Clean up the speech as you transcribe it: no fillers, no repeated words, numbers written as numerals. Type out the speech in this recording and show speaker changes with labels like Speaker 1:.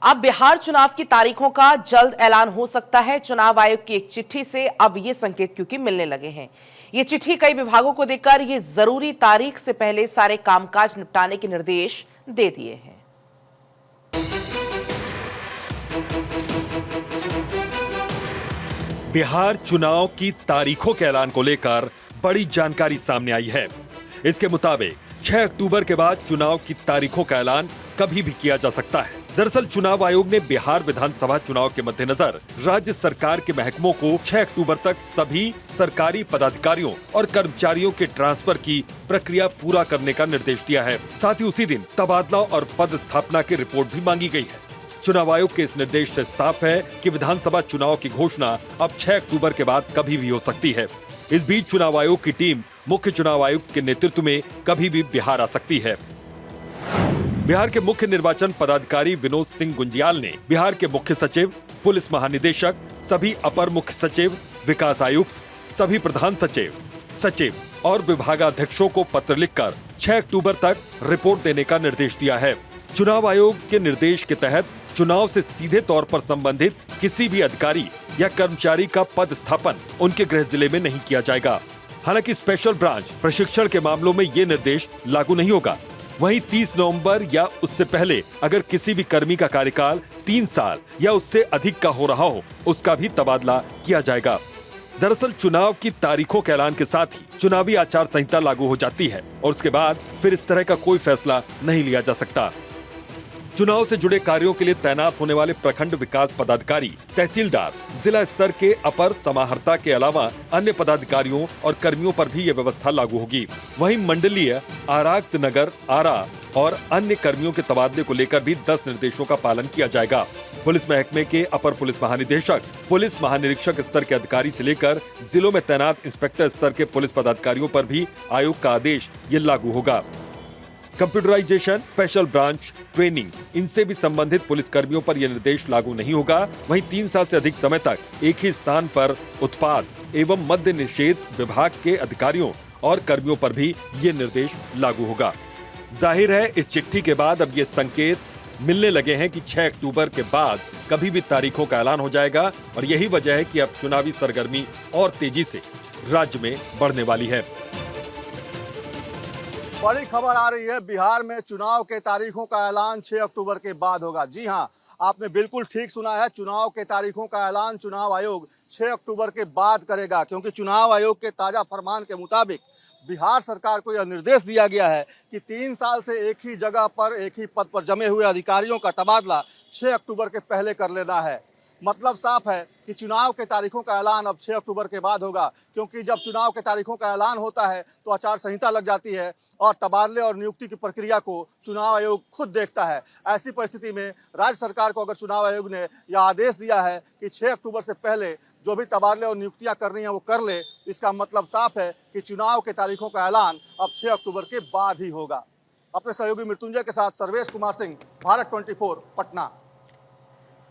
Speaker 1: अब बिहार चुनाव की तारीखों का जल्द ऐलान हो सकता है। चुनाव आयोग की एक चिट्ठी से अब ये संकेत क्योंकि मिलने लगे हैं। ये चिट्ठी कई विभागों को देकर ये जरूरी तारीख से पहले सारे कामकाज निपटाने के निर्देश दे दिए हैं।
Speaker 2: बिहार चुनाव की तारीखों के ऐलान को लेकर बड़ी जानकारी सामने आई है। इसके मुताबिक 6 अक्टूबर के बाद चुनाव की तारीखों का ऐलान कभी भी किया जा सकता है। दरअसल चुनाव आयोग ने बिहार विधानसभा चुनाव के मद्देनजर राज्य सरकार के महकमों को 6 अक्टूबर तक सभी सरकारी पदाधिकारियों और कर्मचारियों के ट्रांसफर की प्रक्रिया पूरा करने का निर्देश दिया है। साथ ही उसी दिन तबादला और पद स्थापना की रिपोर्ट भी मांगी गई है। चुनाव आयोग के इस निर्देश से साफ है कि विधानसभा चुनाव की घोषणा अब 6 अक्टूबर के बाद कभी भी हो सकती है। इस बीच चुनाव आयोग की टीम मुख्य चुनाव आयुक्त के नेतृत्व में कभी भी बिहार आ सकती है। बिहार के मुख्य निर्वाचन पदाधिकारी विनोद सिंह गुंजियाल ने बिहार के मुख्य सचिव, पुलिस महानिदेशक, सभी अपर मुख्य सचिव, विकास आयुक्त, सभी प्रधान सचिव और विभागाध्यक्षों को पत्र लिखकर 6 अक्टूबर तक रिपोर्ट देने का निर्देश दिया है। चुनाव आयोग के निर्देश के तहत चुनाव से सीधे तौर पर संबंधित किसी भी अधिकारी या कर्मचारी का पद स्थापन उनके गृह जिले में नहीं किया जाएगा। हालांकि स्पेशल ब्रांच प्रशिक्षण के मामलों में ये निर्देश लागू नहीं होगा। वहीं 30 नवंबर या उससे पहले अगर किसी भी कर्मी का कार्यकाल 3 साल या उससे अधिक का हो रहा हो, उसका भी तबादला किया जाएगा। दरअसल चुनाव की तारीखों के ऐलान के साथ ही चुनावी आचार संहिता लागू हो जाती है और उसके बाद फिर इस तरह का कोई फैसला नहीं लिया जा सकता। चुनाव से जुड़े कार्यों के लिए तैनात होने वाले प्रखंड विकास पदाधिकारी, तहसीलदार, जिला स्तर के अपर समाहर्ता के अलावा अन्य पदाधिकारियों और कर्मियों पर भी यह व्यवस्था लागू होगी। वहीं मंडलीय, आरक्षित नगर, आरा और अन्य कर्मियों के तबादले को लेकर भी 10 निर्देशों का पालन किया जाएगा। पुलिस महकमे के अपर पुलिस महानिदेशक, पुलिस महानिरीक्षक स्तर के अधिकारी से लेकर जिलों में तैनात इंस्पेक्टर स्तर के पुलिस पदाधिकारियों पर भी आयोग का आदेश ये लागू होगा। कंप्यूटराइजेशन, स्पेशल ब्रांच, ट्रेनिंग, इनसे भी संबंधित पुलिस कर्मियों पर यह निर्देश लागू नहीं होगा। वहीं 3 साल से अधिक समय तक एक ही स्थान पर उत्पाद एवं मद्य निषेध विभाग के अधिकारियों और कर्मियों पर भी ये निर्देश लागू होगा। जाहिर है इस चिट्ठी के बाद अब ये संकेत मिलने लगे हैं कि 6 अक्टूबर के बाद कभी भी तारीखों का ऐलान हो जाएगा और यही वजह है कि अब चुनावी सरगर्मी और तेजी से राज्य में बढ़ने वाली है।
Speaker 3: बड़ी खबर आ रही है, बिहार में चुनाव के तारीखों का ऐलान 6 अक्टूबर के बाद होगा। जी हां, आपने बिल्कुल ठीक सुना है। चुनाव के तारीखों का ऐलान चुनाव आयोग 6 अक्टूबर के बाद करेगा, क्योंकि चुनाव आयोग के ताजा फरमान के मुताबिक बिहार सरकार को यह निर्देश दिया गया है कि 3 साल से एक ही जगह पर एक ही पद पर जमे हुए अधिकारियों का तबादला 6 अक्टूबर के पहले कर लेना है। मतलब साफ है कि चुनाव के तारीखों का ऐलान अब 6 अक्टूबर के बाद होगा, क्योंकि जब चुनाव के तारीखों का ऐलान होता है तो आचार संहिता लग जाती है और तबादले और नियुक्ति की प्रक्रिया को चुनाव आयोग खुद देखता है। ऐसी परिस्थिति में राज्य सरकार को अगर चुनाव आयोग ने यह आदेश दिया है कि 6 अक्टूबर से पहले जो भी तबादले और नियुक्तियां करनी है वो कर ले, इसका मतलब साफ है कि चुनाव के तारीखों का ऐलान अब 6 अक्टूबर के बाद ही होगा। अपने सहयोगी मृत्युंजय के साथ सर्वेश कुमार सिंह, भारत 24, पटना।